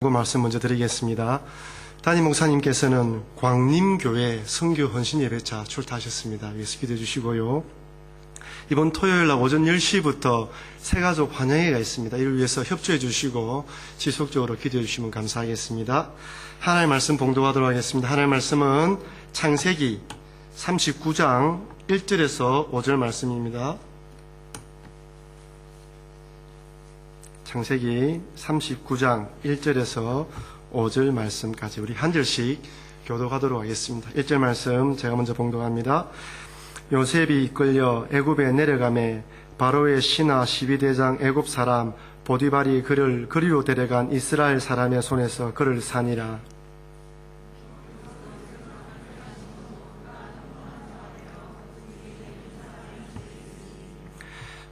말씀 먼저 드리겠습니다. 담임 목사님께서는 광림교회 선교 헌신 예배차 출타하셨습니다. 위에서 기도해 주시고요. 이번 토요일 날 오전 10시부터 새가족 환영회가 있습니다. 이를 위해서 협조해 주시고 지속적으로 기도해 주시면 감사하겠습니다. 하나님의 말씀 봉독하도록 하겠습니다. 하나님의 말씀은 창세기 39장 1절에서 5절 말씀입니다. 창세기 39장 1절에서 5절 말씀까지 우리 한 절씩 교독하도록 하겠습니다. 1절 말씀 제가 먼저 봉독합니다. 요셉이 이끌려 애굽에 내려가매 바로의 신하 12대장 애굽 사람 보디발이 그를 그리로 데려간 이스라엘 사람의 손에서 그를 산이라.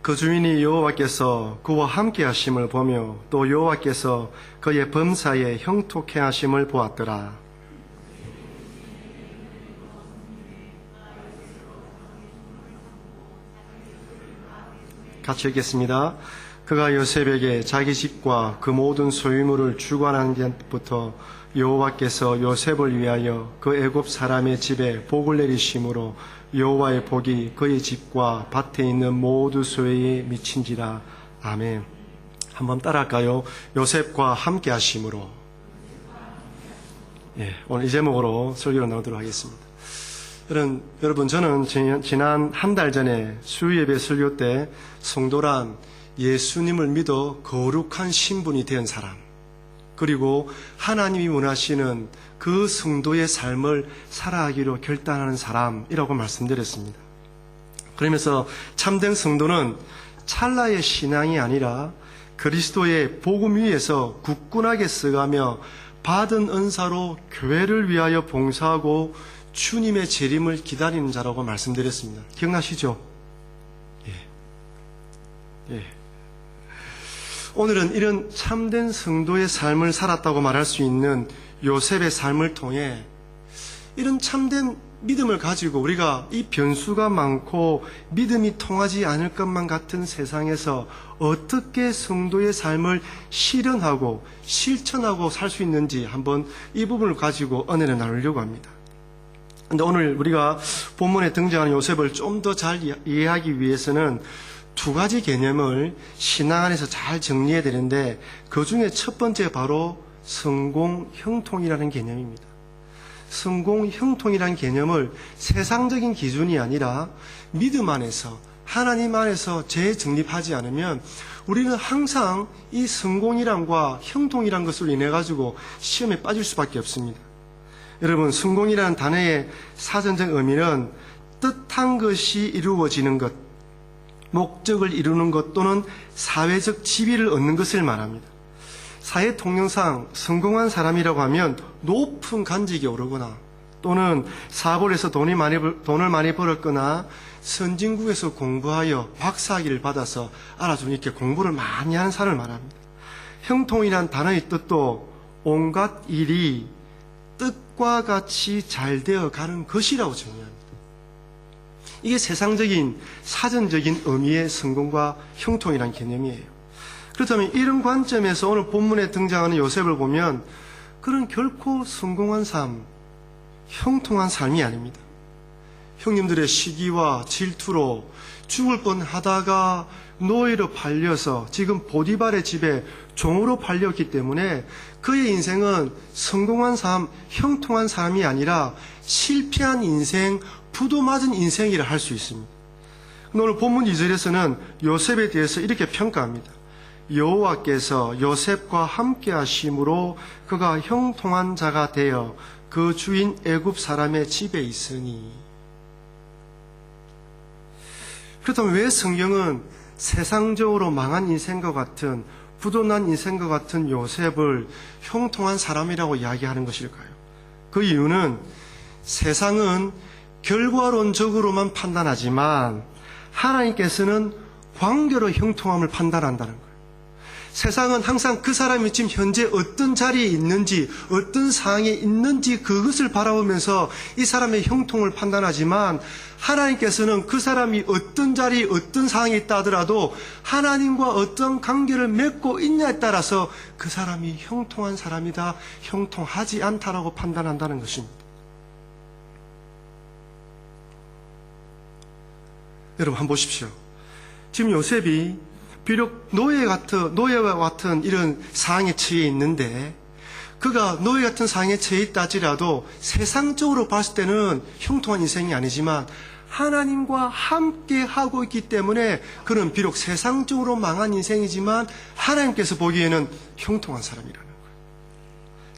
그 주인이 여호와께서 그와 함께 하심을 보며 또 여호와께서 그의 범사에 형통케 하심을 보았더라. 같이 읽겠습니다. 그가 요셉에게 자기 집과 그 모든 소유물을 주관한 것부터 여호와께서 요셉을 위하여 그 애굽 사람의 집에 복을 내리심으로 여호와의 복이 그의 집과 밭에 있는 모두 소유에 미친지라. 아멘. 한번 따라할까요? 요셉과 함께 하심으로. 오늘 이 제목으로 설교를 나누도록 하겠습니다. 여러분 저는 지난 한 달 전에 수요예배 설교 때 성도란 예수님을 믿어 거룩한 신분이 된 사람, 그리고 하나님이 원하시는 그 성도의 삶을 살아가기로 결단하는 사람이라고 말씀드렸습니다. 그러면서 참된 성도는 찰나의 신앙이 아니라 그리스도의 복음 위에서 굳건하게 서가며 받은 은사로 교회를 위하여 봉사하고 주님의 재림을 기다리는 자라고 말씀드렸습니다. 기억나시죠? 예. 오늘은 이런 참된 성도의 삶을 살았다고 말할 수 있는 요셉의 삶을 통해 이런 참된 믿음을 가지고 우리가 이 변수가 많고 믿음이 통하지 않을 것만 같은 세상에서 어떻게 성도의 삶을 실현하고 실천하고 살 수 있는지 한번 이 부분을 가지고 은혜를 나누려고 합니다. 근데 오늘 우리가 본문에 등장하는 요셉을 좀 더 잘 이해하기 위해서는 두 가지 개념을 신앙 안에서 잘 정리해야 되는데 그 중에 첫 번째 바로 성공 형통이라는 개념입니다. 성공 형통이라는 개념을 세상적인 기준이 아니라 믿음 안에서 하나님 안에서 재정립하지 않으면 우리는 항상 이 성공이란과 형통이란 것으로 인해 가지고 시험에 빠질 수밖에 없습니다. 여러분, 성공이라는 단어의 사전적 의미는 뜻한 것이 이루어지는 것, 목적을 이루는 것 또는 사회적 지위를 얻는 것을 말합니다. 사회 통념상 성공한 사람이라고 하면 높은 관직에 오르거나 또는 사고를 해서 돈을 많이 벌었거나 선진국에서 공부하여 박사학위를 받아서 알아주는 이렇게 공부를 많이 하는 사람을 말합니다. 형통이란 단어의 뜻도 온갖 일이 뜻과 같이 잘 되어 가는 것이라고 정의합니다. 이게 세상적인 사전적인 의미의 성공과 형통이란 개념이에요. 그렇다면 이런 관점에서 오늘 본문에 등장하는 요셉을 보면 그는 결코 성공한 삶, 형통한 삶이 아닙니다. 형님들의 시기와 질투로 죽을 뻔하다가 노예로 팔려서 지금 보디발의 집에 종으로 팔렸기 때문에 그의 인생은 성공한 삶, 형통한 삶이 아니라 실패한 인생, 부도 맞은 인생이라 할 수 있습니다. 오늘 본문 2절에서는 요셉에 대해서 이렇게 평가합니다. 여호와께서 요셉과 함께 하심으로 그가 형통한 자가 되어 그 주인 애굽 사람의 집에 있으니. 그렇다면 왜 성경은 세상적으로 망한 인생과 같은 부도난 인생과 같은 요셉을 형통한 사람이라고 이야기하는 것일까요? 그 이유는 세상은 결과론적으로만 판단하지만 하나님께서는 관계로 형통함을 판단한다는 거예요. 세상은 항상 그 사람이 지금 현재 어떤 자리에 있는지, 어떤 상황에 있는지 그것을 바라보면서 이 사람의 형통을 판단하지만, 하나님께서는 그 사람이 어떤 자리에 어떤 상황에 있다 하더라도 하나님과 어떤 관계를 맺고 있냐에 따라서 그 사람이 형통한 사람이다, 형통하지 않다라고 판단한다는 것입니다. 여러분 한번 보십시오. 지금 요셉이 비록 노예와 같은 이런 상황에 처해 있는데, 그가 노예 같은 상황에 처해 있다 할지라도 세상적으로 봤을 때는 형통한 인생이 아니지만 하나님과 함께 하고 있기 때문에 그는 비록 세상적으로 망한 인생이지만 하나님께서 보기에는 형통한 사람이라는 거예요.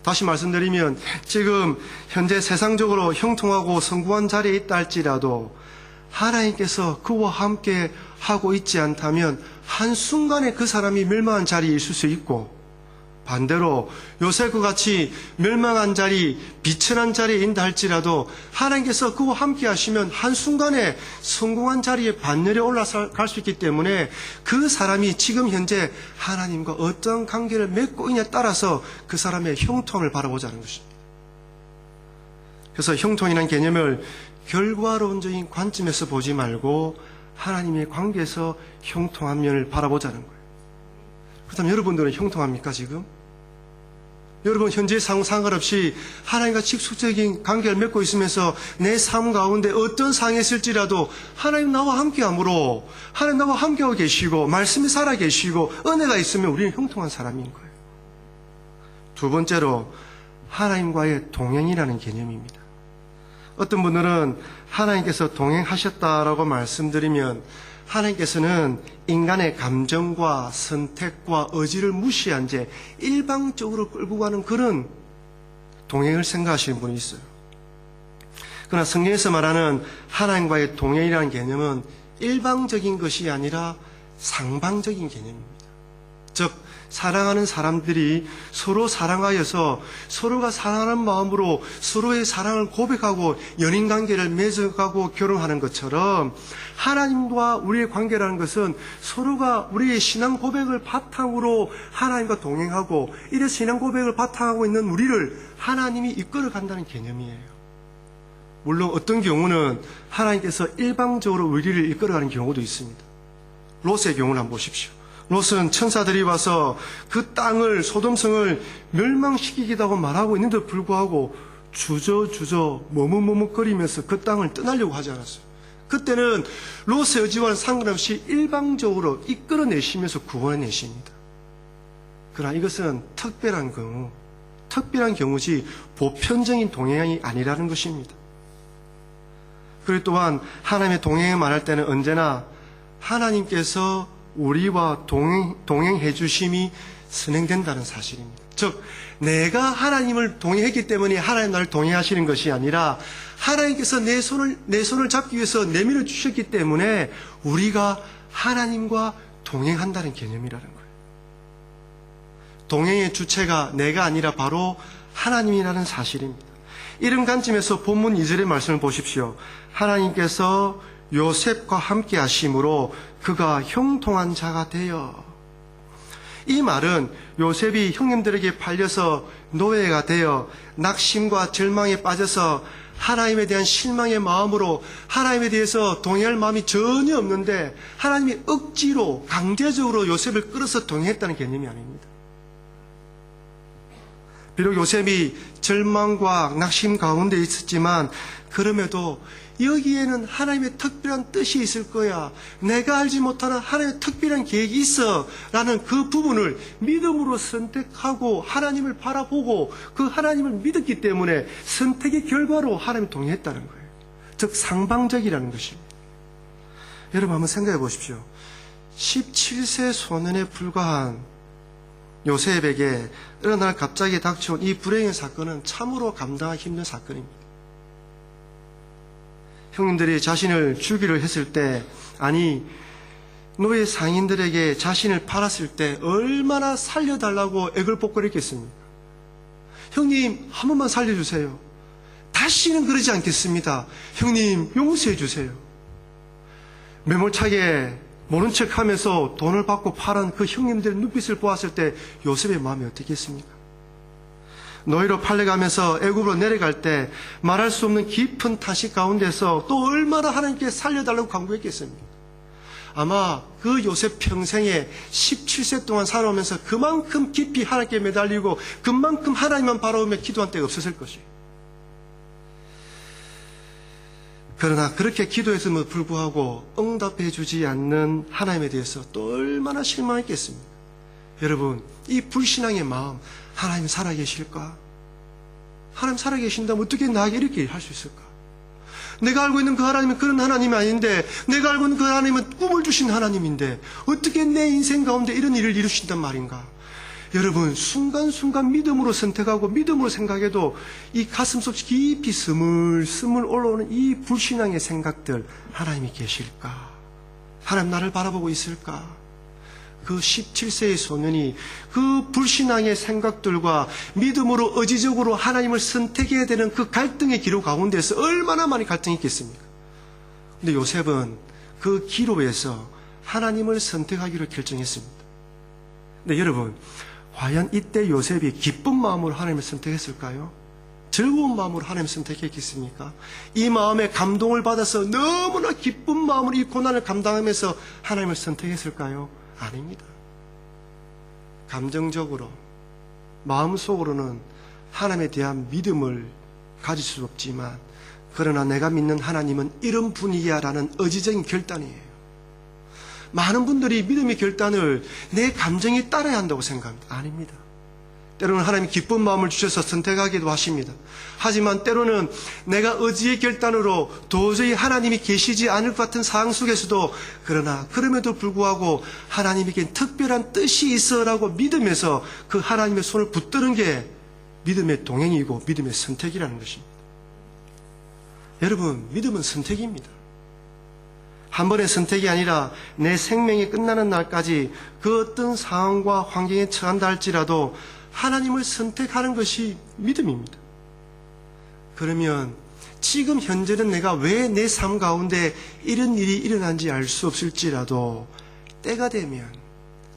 다시 말씀드리면 지금 현재 세상적으로 형통하고 성공한 자리에 있다 할지라도 하나님께서 그와 함께 하고 있지 않다면 한순간에 그 사람이 멸망한 자리에 있을 수 있고, 반대로 요셉과 같이 멸망한 자리, 비천한 자리에 있다 할지라도 하나님께서 그와 함께 하시면 한순간에 성공한 자리에 반열에 올라갈 수 있기 때문에 그 사람이 지금 현재 하나님과 어떤 관계를 맺고 있냐에 따라서 그 사람의 형통을 바라보자는 것입니다. 그래서 형통이라는 개념을 결과론적인 관점에서 보지 말고 하나님의 관계에서 형통한 면을 바라보자는 거예요. 그렇다면 여러분들은 형통합니까 지금? 여러분 현재의 상황 상관없이 하나님과 직접적인 관계를 맺고 있으면서 내 삶 가운데 어떤 상황에 있을지라도 하나님 나와 함께함으로, 하나님 나와 함께하고 계시고 말씀이 살아 계시고 은혜가 있으면 우리는 형통한 사람인 거예요. 두 번째로 하나님과의 동행이라는 개념입니다. 어떤 분들은 하나님께서 동행하셨다라고 말씀드리면 하나님께서는 인간의 감정과 선택과 의지를 무시한 채 일방적으로 끌고 가는 그런 동행을 생각하시는 분이 있어요. 그러나 성경에서 말하는 하나님과의 동행이라는 개념은 일방적인 것이 아니라 상방적인 개념입니다. 즉 사랑하는 사람들이 서로 사랑하여서 서로가 사랑하는 마음으로 서로의 사랑을 고백하고 연인관계를 맺어가고 결혼하는 것처럼 하나님과 우리의 관계라는 것은 서로가 우리의 신앙 고백을 바탕으로 하나님과 동행하고, 이래 신앙 고백을 바탕하고 있는 우리를 하나님이 이끌어간다는 개념이에요. 물론 어떤 경우는 하나님께서 일방적으로 우리를 이끌어가는 경우도 있습니다. 롯의 경우를 한번 보십시오. 롯은 천사들이 와서 그 땅을, 소돔성을 멸망시키겠다고 말하고 있는데도 불구하고 주저주저 머뭇머뭇거리면서 그 땅을 떠나려고 하지 않았어요. 그때는 롯의 의지와는 상관없이 일방적으로 이끌어내시면서 구원해내십니다. 그러나 이것은 특별한 경우지 보편적인 동행이 아니라는 것입니다. 그리고 또한 하나님의 동행을 말할 때는 언제나 하나님께서 우리와 동행해 주심이 선행된다는 사실입니다. 즉 내가 하나님을 동행했기 때문에 하나님 나를 동행하시는 것이 아니라 하나님께서 내 손을 잡기 위해서 내밀어 주셨기 때문에 우리가 하나님과 동행한다는 개념이라는 거예요. 동행의 주체가 내가 아니라 바로 하나님이라는 사실입니다. 이런 관점에서 본문 2절의 말씀을 보십시오. 하나님께서 요셉과 함께 하심으로 그가 형통한 자가 되어. 이 말은 요셉이 형님들에게 팔려서 노예가 되어 낙심과 절망에 빠져서 하나님에 대한 실망의 마음으로 하나님에 대해서 동행할 마음이 전혀 없는데 하나님이 억지로 강제적으로 요셉을 끌어서 동행했다는 개념이 아닙니다. 비록 요셉이 절망과 낙심 가운데 있었지만 그럼에도 여기에는 하나님의 특별한 뜻이 있을 거야, 내가 알지 못하는 하나님의 특별한 계획이 있어 라는 그 부분을 믿음으로 선택하고 하나님을 바라보고 그 하나님을 믿었기 때문에 선택의 결과로 하나님이 동의했다는 거예요. 즉 상방적이라는 것입니다. 여러분 한번 생각해 보십시오. 17세 소년에 불과한 요셉에게 어느 날 갑자기 닥쳐온 이 불행의 사건은 참으로 감당하기 힘든 사건입니다. 형님들이 자신을 주기로 했을 때, 아니 노예 상인들에게 자신을 팔았을 때 얼마나 살려달라고 애걸복걸했겠습니까? 형님 한 번만 살려주세요. 다시는 그러지 않겠습니다. 형님 용서해 주세요. 매몰차게 모른 척하면서 돈을 받고 파는 그 형님들의 눈빛을 보았을 때 요셉의 마음이 어떻겠습니까? 노예로 팔려가면서 애굽으로 내려갈 때 말할 수 없는 깊은 탄식 가운데서 또 얼마나 하나님께 살려달라고 간구했겠습니까? 아마 그 요셉 평생에 17세 동안 살아오면서 그만큼 깊이 하나님께 매달리고 그만큼 하나님만 바라보며 기도한 때가 없었을 것이에요. 그러나 그렇게 기도했음에도 불구하고 응답해 주지 않는 하나님에 대해서 또 얼마나 실망했겠습니까? 여러분, 이 불신앙의 마음, 하나님 살아계실까? 하나님 살아계신다면 어떻게 나에게 이렇게 할 수 있을까? 내가 알고 있는 그 하나님은 그런 하나님이 아닌데, 내가 알고 있는 그 하나님은 꿈을 주신 하나님인데 어떻게 내 인생 가운데 이런 일을 이루신단 말인가? 여러분, 순간순간 믿음으로 선택하고 믿음으로 생각해도 이 가슴속 깊이 스물스물 올라오는 이 불신앙의 생각들, 하나님이 계실까? 하나님 나를 바라보고 있을까? 그 17세의 소년이 그 불신앙의 생각들과 믿음으로 의지적으로 하나님을 선택해야 되는 그 갈등의 기로 가운데서 얼마나 많이 갈등했겠습니까? 근데 요셉은 그 기로에서 하나님을 선택하기로 결정했습니다. 근데 여러분, 과연 이때 요셉이 기쁜 마음으로 하나님을 선택했을까요? 즐거운 마음으로 하나님을 선택했겠습니까? 이 마음에 감동을 받아서 너무나 기쁜 마음으로 이 고난을 감당하면서 하나님을 선택했을까요? 아닙니다. 감정적으로, 마음속으로는 하나님에 대한 믿음을 가질 수 없지만, 그러나 내가 믿는 하나님은 이런 분이야 라는 의지적인 결단이에요. 많은 분들이 믿음의 결단을 내 감정에 따라야 한다고 생각합니다. 아닙니다. 때로는 하나님이 기쁜 마음을 주셔서 선택하기도 하십니다. 하지만 때로는 내가 의지의 결단으로 도저히 하나님이 계시지 않을 것 같은 상황 속에서도, 그러나 그럼에도 불구하고 하나님에게 특별한 뜻이 있어라고 믿으면서 그 하나님의 손을 붙드는 게 믿음의 동행이고 믿음의 선택이라는 것입니다. 여러분, 믿음은 선택입니다. 한 번의 선택이 아니라 내 생명이 끝나는 날까지 그 어떤 상황과 환경에 처한다 할지라도 하나님을 선택하는 것이 믿음입니다. 그러면 지금 현재는 내가 왜 내 삶 가운데 이런 일이 일어난지 알 수 없을지라도 때가 되면,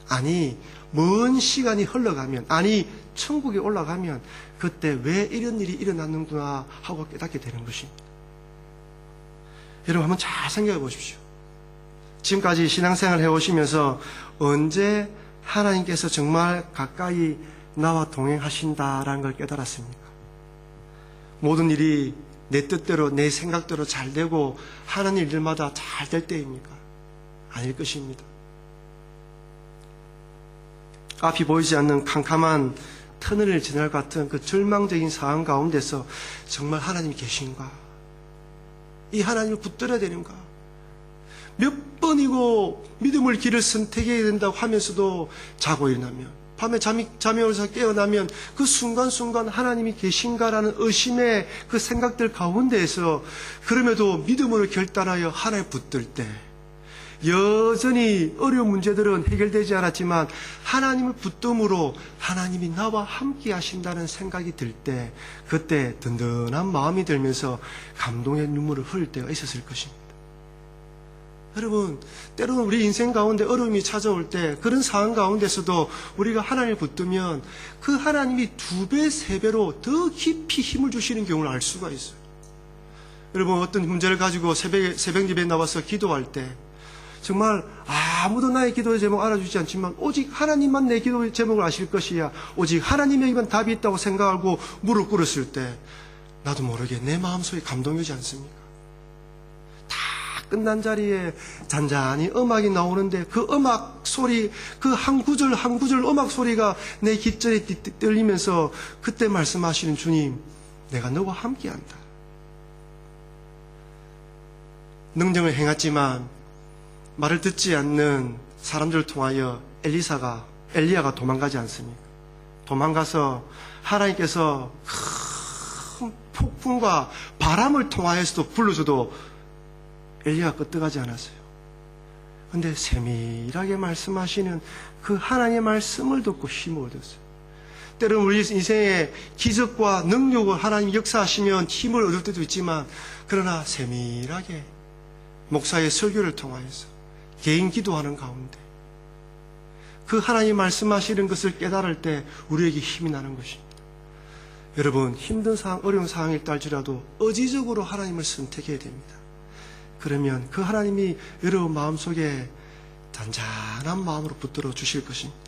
아니 먼 시간이 흘러가면, 아니 천국에 올라가면 그때 왜 이런 일이 일어났는구나 하고 깨닫게 되는 것입니다. 여러분, 한번 잘 생각해 보십시오. 지금까지 신앙생활 해오시면서 언제 하나님께서 정말 가까이 나와 동행하신다라는 걸 깨달았습니까? 모든 일이 내 뜻대로 내 생각대로 잘 되고 하는 일들마다 잘 될 때입니까? 아닐 것입니다. 앞이 보이지 않는 캄캄한 터널을 지날 것 같은 그 절망적인 상황 가운데서 정말 하나님이 계신가? 이 하나님을 붙들어야 되는가? 몇 번이고 믿음을 길을 선택해야 된다고 하면서도 자고 일어나면, 밤에 잠이 오면서 깨어나면 그 순간순간 하나님이 계신가라는 의심의 그 생각들 가운데에서 그럼에도 믿음으로 결단하여 하나님을 붙들 때 여전히 어려운 문제들은 해결되지 않았지만 하나님을 붙듦으로 하나님이 나와 함께 하신다는 생각이 들 때, 그때 든든한 마음이 들면서 감동의 눈물을 흘릴 때가 있었을 것입니다. 여러분, 때로는 우리 인생 가운데 어려움이 찾아올 때 그런 상황 가운데서도 우리가 하나님을 붙들면 그 하나님이 2배, 3배로 더 깊이 힘을 주시는 경우를 알 수가 있어요. 여러분, 어떤 문제를 가지고 새벽 예배에 나와서 기도할 때 정말 아무도 나의 기도의 제목 알아주지 않지만 오직 하나님만 내 기도의 제목을 아실 것이야, 오직 하나님에게만 답이 있다고 생각하고 무릎 꿇었을 때 나도 모르게 내 마음속에 감동이 오지 않습니까? 끝난 자리에 잔잔히 음악이 나오는데 그 음악 소리, 그 한 구절 한 구절 음악 소리가 내 귓절에 들리면서 그때 말씀하시는 주님, 내가 너와 함께한다. 능력을 행했지만 말을 듣지 않는 사람들을 통하여 엘리야가 도망가지 않습니까? 도망가서 하나님께서 큰 폭풍과 바람을 통하여서도 불러줘도 엘리야가 끄떡하지 않았어요. 그런데 세밀하게 말씀하시는 그 하나님의 말씀을 듣고 힘을 얻었어요. 때로는 우리 인생의 기적과 능력을 하나님 역사하시면 힘을 얻을 때도 있지만, 그러나 세밀하게 목사의 설교를 통하여서, 개인 기도하는 가운데 그 하나님 말씀하시는 것을 깨달을 때 우리에게 힘이 나는 것입니다. 여러분, 힘든 상황, 어려운 상황이 있다 할지라도 의지적으로 하나님을 선택해야 됩니다. 그러면 그 하나님이 여러분 마음속에 잔잔한 마음으로 붙들어 주실 것입니다.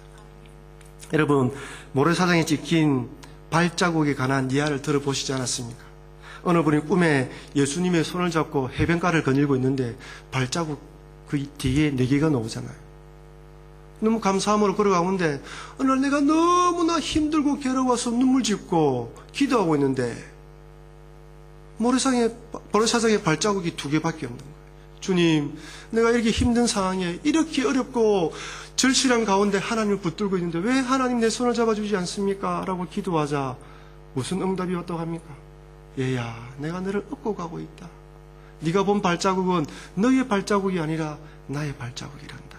여러분, 모래사장에 찍힌 발자국에 관한 이야기를 들어보시지 않았습니까? 어느 분이 꿈에 예수님의 손을 잡고 해변가를 거닐고 있는데 발자국 그 뒤에 4개가 나오잖아요. 너무 감사함으로 걸어가는데 어느 날 내가 너무나 힘들고 괴로워서 눈물 짓고 기도하고 있는데 모래사장에 발자국이 2개밖에 없는 거예요. 주님, 내가 이렇게 힘든 상황에 이렇게 어렵고 절실한 가운데 하나님을 붙들고 있는데 왜 하나님 내 손을 잡아주지 않습니까? 라고 기도하자 무슨 응답이 왔다고 합니까? 얘야, 내가 너를 업고 가고 있다. 네가 본 발자국은 너의 발자국이 아니라 나의 발자국이란다.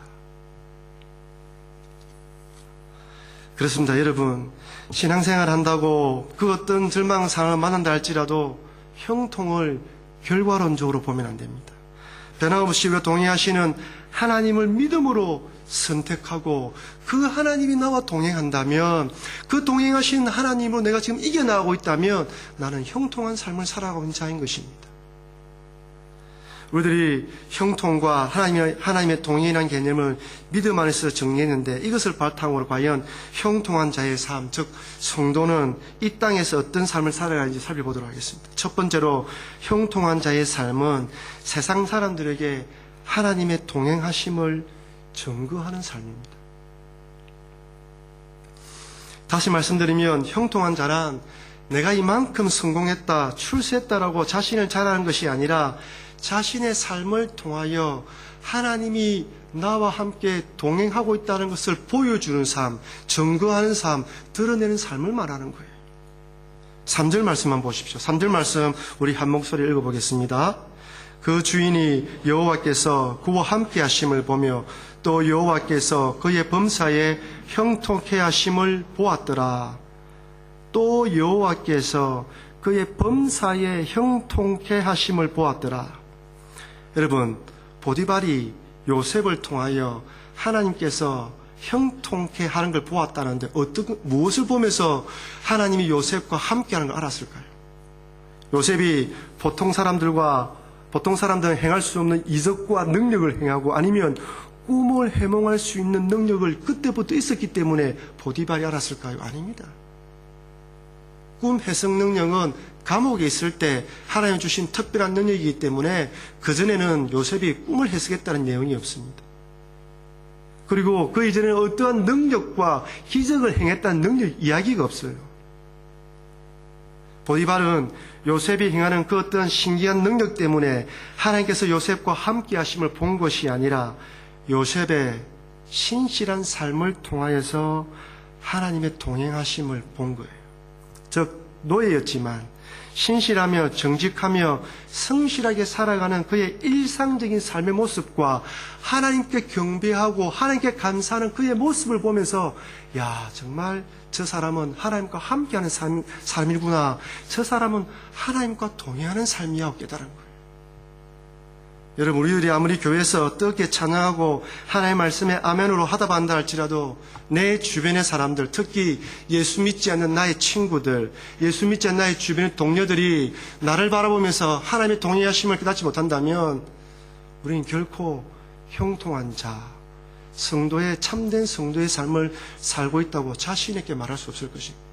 그렇습니다. 여러분, 신앙생활 한다고 그 어떤 절망 상황을 만난다 할지라도 형통을 결과론적으로 보면 안 됩니다. 변함없이 우리가 동행하시는 하나님을 믿음으로 선택하고 그 하나님이 나와 동행한다면, 그 동행하신 하나님으로 내가 지금 이겨나가고 있다면 나는 형통한 삶을 살아가고 있는 자인 것입니다. 우리들이 형통과 하나님의 동행이라는 개념을 믿음 안에서 정리했는데, 이것을 바탕으로 과연 형통한 자의 삶, 즉 성도는 이 땅에서 어떤 삶을 살아가는지 살펴보도록 하겠습니다. 첫 번째로, 형통한 자의 삶은 세상 사람들에게 하나님의 동행하심을 증거하는 삶입니다. 다시 말씀드리면, 형통한 자란 내가 이만큼 성공했다, 출세했다라고 자신을 자랑하는 것이 아니라 자신의 삶을 통하여 하나님이 나와 함께 동행하고 있다는 것을 보여주는 삶, 증거하는 삶, 드러내는 삶을 말하는 거예요. 3절 말씀만 보십시오. 3절 말씀 우리 한 목소리 읽어보겠습니다. 그 주인이 여호와께서 그와 함께 하심을 보며 또 여호와께서 그의 범사에 형통케 하심을 보았더라. 또 여호와께서 그의 범사에 형통케 하심을 보았더라. 여러분, 보디발이 요셉을 통하여 하나님께서 형통케 하는 걸 보았다는데 무엇을 보면서 하나님이 요셉과 함께하는 걸 알았을까요? 요셉이 보통 사람들은 행할 수 없는 이적과 능력을 행하고 아니면 꿈을 해몽할 수 있는 능력을 그때부터 있었기 때문에 보디발이 알았을까요? 아닙니다. 꿈 해석 능력은 감옥에 있을 때 하나님 주신 특별한 능력이기 때문에 그전에는 요셉이 꿈을 해석했다는 내용이 없습니다. 그리고 그 이전에는 어떠한 능력과 기적을 행했다는 능력 이야기가 없어요. 보디발은 요셉이 행하는 그 어떤 신기한 능력 때문에 하나님께서 요셉과 함께 하심을 본 것이 아니라 요셉의 신실한 삶을 통하여서 하나님의 동행하심을 본 거예요. 즉 노예였지만 신실하며 정직하며 성실하게 살아가는 그의 일상적인 삶의 모습과 하나님께 경배하고 하나님께 감사하는 그의 모습을 보면서 야, 정말 저 사람은 하나님과 함께하는 삶이구나, 저 사람은 하나님과 동행하는 삶이야 하고 깨달은 거예요. 여러분, 우리들이 아무리 교회에서 어떻게 찬양하고 하나님의 말씀에 아멘으로 하다반다 할지라도 내 주변의 사람들, 특히 예수 믿지 않는 나의 친구들, 예수 믿지 않는 나의 주변의 동료들이 나를 바라보면서 하나님의 동행하심을 깨닫지 못한다면 우리는 결코 형통한 자, 참된 성도의 삶을 살고 있다고 자신있게 말할 수 없을 것입니다.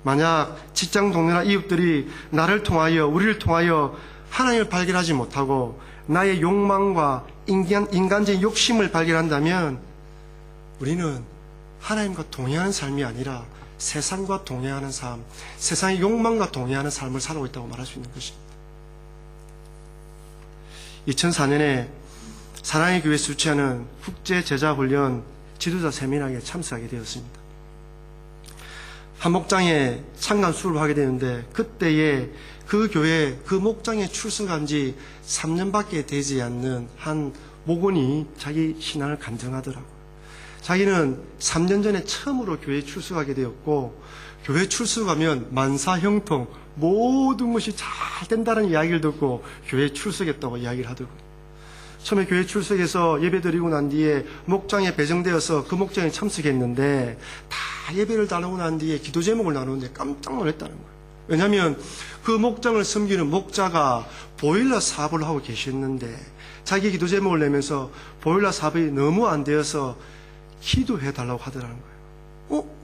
만약 직장 동료나 이웃들이 우리를 통하여 하나님을 발견하지 못하고 나의 욕망과 인간적인 욕심을 발견한다면 우리는 하나님과 동행하는 삶이 아니라 세상과 동행하는 삶, 세상의 욕망과 동행하는 삶을 살고 있다고 말할 수 있는 것입니다. 2004년에 사랑의 교회에서 주최하는 국제제자훈련 지도자 세미나에 참석하게 되었습니다. 한 목장에 창간 수업을 하게 되는데 그때에 그 교회 그 목장에 출석한 지 3년밖에 되지 않는 한 목원이 자기 신앙을 간증하더라고요. 자기는 3년 전에 처음으로 교회에 출석하게 되었고, 교회 출석하면 만사형통 모든 것이 잘 된다는 이야기를 듣고 교회에 출석했다고 이야기를 하더라고요. 처음에 교회 출석해서 예배드리고 난 뒤에 목장에 배정되어서 그 목장에 참석했는데, 다 예배를 나누고 난 뒤에 기도 제목을 나누는데 깜짝 놀랐다는 거예요. 왜냐하면 그 목장을 섬기는 목자가 보일러 사업을 하고 계셨는데, 자기 기도 제목을 내면서 보일러 사업이 너무 안 되어서 기도해 달라고 하더라는 거예요.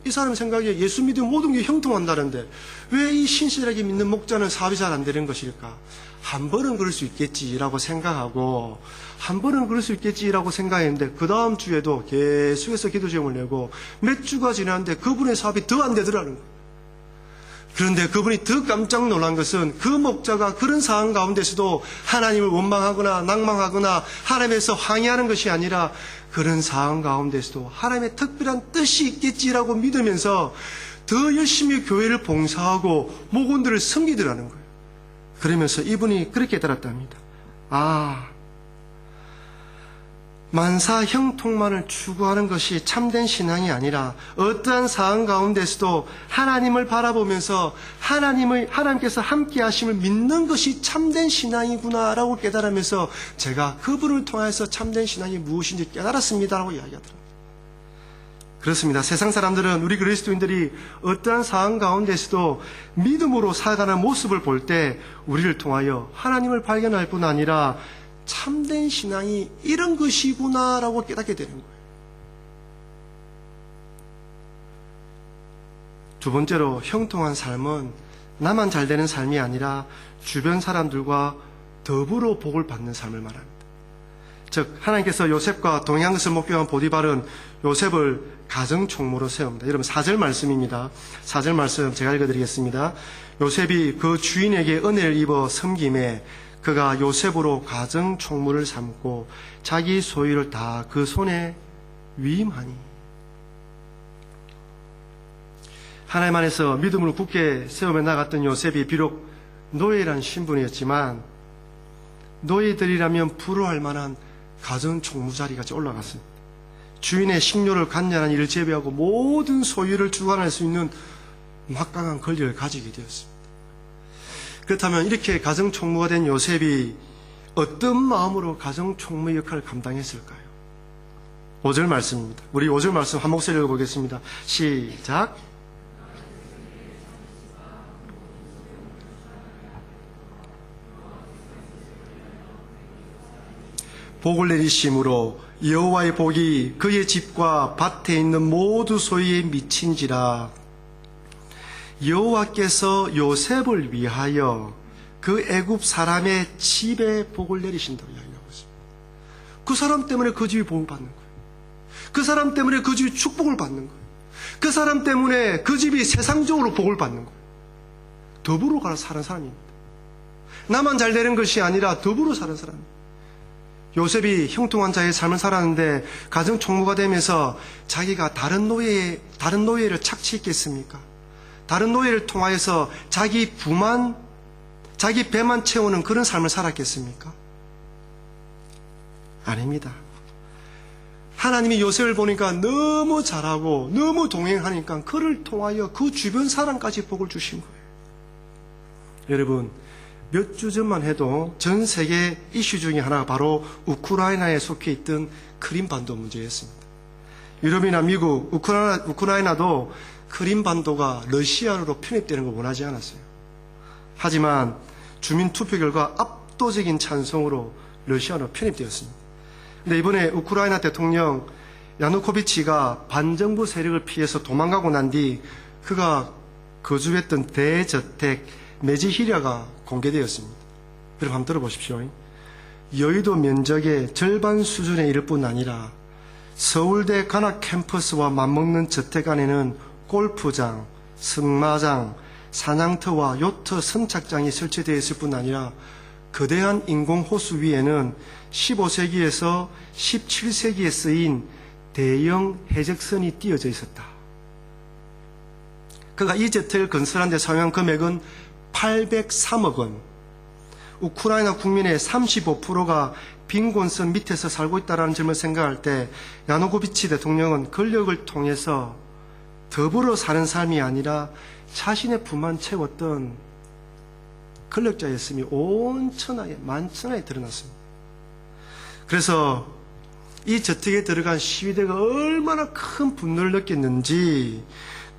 이 사람 생각에 예수 믿으면 모든 게 형통한다는데 왜 이 신실하게 믿는 목자는 사업이 잘 안 되는 것일까? 한 번은 그럴 수 있겠지라고 생각하고, 한 번은 그럴 수 있겠지라고 생각했는데, 그 다음 주에도 계속해서 기도 제목을 내고 몇 주가 지났는데 그분의 사업이 더 안 되더라는 거예요. 그런데 그분이 더 깜짝 놀란 것은, 그 목자가 그런 상황 가운데서도 하나님을 원망하거나 낭망하거나 하나님에서 항의하는 것이 아니라, 그런 상황 가운데서도 하나님의 특별한 뜻이 있겠지라고 믿으면서 더 열심히 교회를 봉사하고 목원들을 섬기더라는 거예요. 그러면서 이분이 그렇게 깨달았답니다. 만사 형통만을 추구하는 것이 참된 신앙이 아니라, 어떠한 상황 가운데서도 하나님을 바라보면서 하나님께서 함께 하심을 믿는 것이 참된 신앙이구나라고 깨달으면서, 제가 그분을 통해서 참된 신앙이 무엇인지 깨달았습니다라고 이야기하더라고요. 그렇습니다. 세상 사람들은, 우리 그리스도인들이 어떠한 상황 가운데서도 믿음으로 살아가는 모습을 볼 때 우리를 통하여 하나님을 발견할 뿐 아니라 참된 신앙이 이런 것이구나라고 깨닫게 되는 거예요. 두 번째로, 형통한 삶은 나만 잘 되는 삶이 아니라 주변 사람들과 더불어 복을 받는 삶을 말합니다. 즉, 하나님께서 요셉과 동행한 것을 목격한 보디발은 요셉을 가정총무로 세웁니다. 여러분, 4절 말씀입니다. 4절 말씀 제가 읽어드리겠습니다. 요셉이 그 주인에게 은혜를 입어 섬김에 그가 요셉으로 가정 총무를 삼고 자기 소유를 다 그 손에 위임하니. 하나님 안에서 믿음으로 굳게 세우며 나갔던 요셉이 비록 노예란 신분이었지만, 노예들이라면 부러워할 만한 가정 총무 자리까지 올라갔습니다. 주인의 식료를 관리하는 일을 제외하고 모든 소유를 주관할 수 있는 막강한 권력을 가지게 되었습니다. 그렇다면 이렇게 가정총무가 된 요셉이 어떤 마음으로 가정총무의 역할을 감당했을까요? 5절 말씀입니다. 우리 5절 말씀 한 목소리 읽어보겠습니다. 시작. 복을 내리심으로 여호와의 복이 그의 집과 밭에 있는 모두 소유에 미친지라. 여호와께서 요셉을 위하여 그 애굽 사람의 집에 복을 내리신다고 이야기하고 있습니다. 그 사람 때문에 그 집이 복을 받는 거예요. 그 사람 때문에 그 집이 축복을 받는 거예요. 그 사람 때문에 그 집이 세상적으로 복을 받는 거예요. 더불어 가서 사는 사람입니다. 나만 잘 되는 것이 아니라 더불어 사는 사람입니다. 요셉이 형통한 자의 삶을 살았는데 가정 총무가 되면서 자기가 다른 노예를 착취했겠습니까? 다른 노예를 통하여서 자기 배만 채우는 그런 삶을 살았겠습니까? 아닙니다. 하나님이 요셉을 보니까 너무 잘하고 너무 동행하니까 그를 통하여 그 주변 사람까지 복을 주신 거예요. 여러분, 몇 주 전만 해도 전 세계 이슈 중에 하나가 바로 우크라이나에 속해 있던 크림반도 문제였습니다. 유럽이나 미국, 우크라이나도 크림반도가 러시아로 편입되는 걸 원하지 않았어요. 하지만 주민 투표 결과 압도적인 찬성으로 러시아로 편입되었습니다. 근데 이번에 우크라이나 대통령 야누코비치가 반정부 세력을 피해서 도망가고 난 뒤 그가 거주했던 대저택 메지히랴가 공개되었습니다. 여러분 한번 들어보십시오. 여의도 면적의 절반 수준에 이를 뿐 아니라 서울대 관악 캠퍼스와 맞먹는 저택 안에는 골프장, 승마장, 사냥터와 요트 선착장이 설치되어 있을 뿐 아니라 거대한 인공호수 위에는 15세기에서 17세기에 쓰인 대형 해적선이 띄어져 있었다. 그가 이 저택을 건설한 데 사용한 금액은 803억 원. 우크라이나 국민의 35%가 빈곤선 밑에서 살고 있다는 점을 생각할 때 야누코비치 대통령은 권력을 통해서 더불어 사는 삶이 아니라 자신의 부만 채웠던 권력자였음이 온 천하에 만천하에 드러났습니다. 그래서 이 저택에 들어간 시위대가 얼마나 큰 분노를 느꼈는지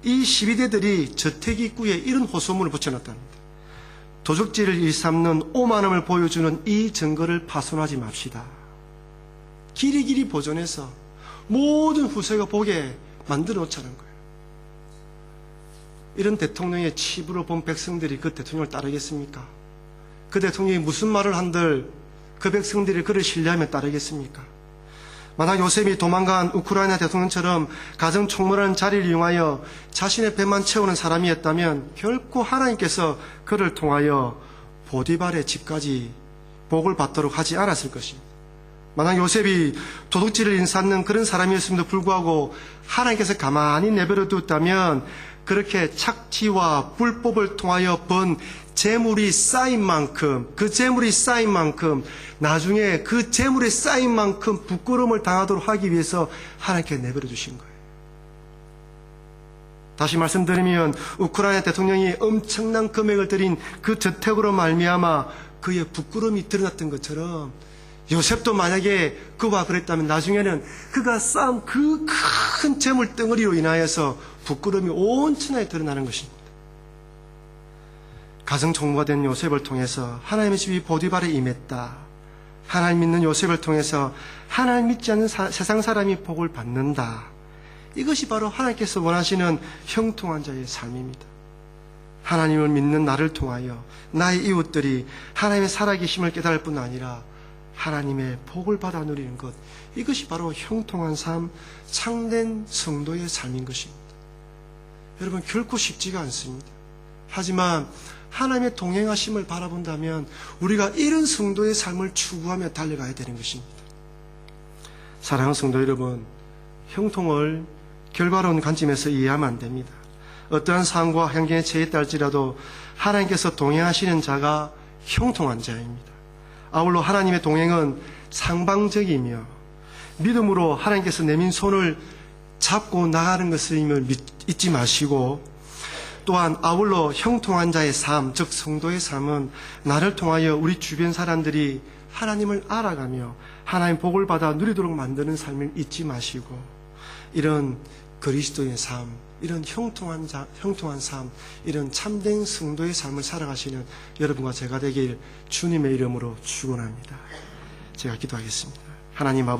이 시위대들이 저택 입구에 이런 호소문을 붙여놨답니다. 도적질을 일삼는 오만함을 보여주는 이 증거를 파손하지 맙시다. 길이길이 보존해서 모든 후세가 보게 만들어 놓자는 거예요. 이런 대통령의 치부로 본 백성들이 그 대통령을 따르겠습니까? 그 대통령이 무슨 말을 한들 그 백성들이 그를 신뢰하며 따르겠습니까? 만약 요셉이 도망간 우크라이나 대통령처럼 가정총무라는 자리를 이용하여 자신의 배만 채우는 사람이었다면 결코 하나님께서 그를 통하여 보디발의 집까지 복을 받도록 하지 않았을 것입니다. 만약 요셉이 도둑질을 인삼는 그런 사람이었음에도 불구하고 하나님께서 가만히 내버려 두었다면 그렇게 착취와 불법을 통하여 번 재물이 쌓인 만큼, 그 재물이 쌓인 만큼, 나중에 그 재물이 쌓인 만큼 부끄러움을 당하도록 하기 위해서 하나님께 내버려 두신 거예요. 다시 말씀드리면 우크라이나 대통령이 엄청난 금액을 들인 그 저택으로 말미암아 그의 부끄러움이 드러났던 것처럼 요셉도 만약에 그와 그랬다면 나중에는 그가 쌓은 그 큰 재물 덩어리로 인하여서 부끄러움이 온 천하에 드러나는 것입니다. 가정총무가 된 요셉을 통해서 하나님의 집이 보디발에 임했다. 하나님 믿는 요셉을 통해서 하나님 믿지 않는 세상 사람이 복을 받는다. 이것이 바로 하나님께서 원하시는 형통한 자의 삶입니다. 하나님을 믿는 나를 통하여 나의 이웃들이 하나님의 살아계심을 깨달을 뿐 아니라 하나님의 복을 받아 누리는 것, 이것이 바로 형통한 삶, 참된 성도의 삶인 것입니다. 여러분, 결코 쉽지가 않습니다. 하지만 하나님의 동행하심을 바라본다면 우리가 이런 성도의 삶을 추구하며 달려가야 되는 것입니다. 사랑하는 성도 여러분, 형통을 결과로운 관점에서 이해하면 안 됩니다. 어떠한 상황과 환경에 처했다 할지라도 하나님께서 동행하시는 자가 형통한 자입니다. 아울러 하나님의 동행은 상방적이며 믿음으로 하나님께서 내민 손을 잡고 나가는 것임을 잊지 마시고, 또한 아울러 형통한 자의 삶, 즉 성도의 삶은 나를 통하여 우리 주변 사람들이 하나님을 알아가며 하나님 복을 받아 누리도록 만드는 삶을 잊지 마시고, 이런 그리스도의 삶, 이런 형통한 삶, 이런 참된 성도의 삶을 살아가시는 여러분과 제가 되길 주님의 이름으로 축원합니다. 제가 기도하겠습니다. 하나님 아버지,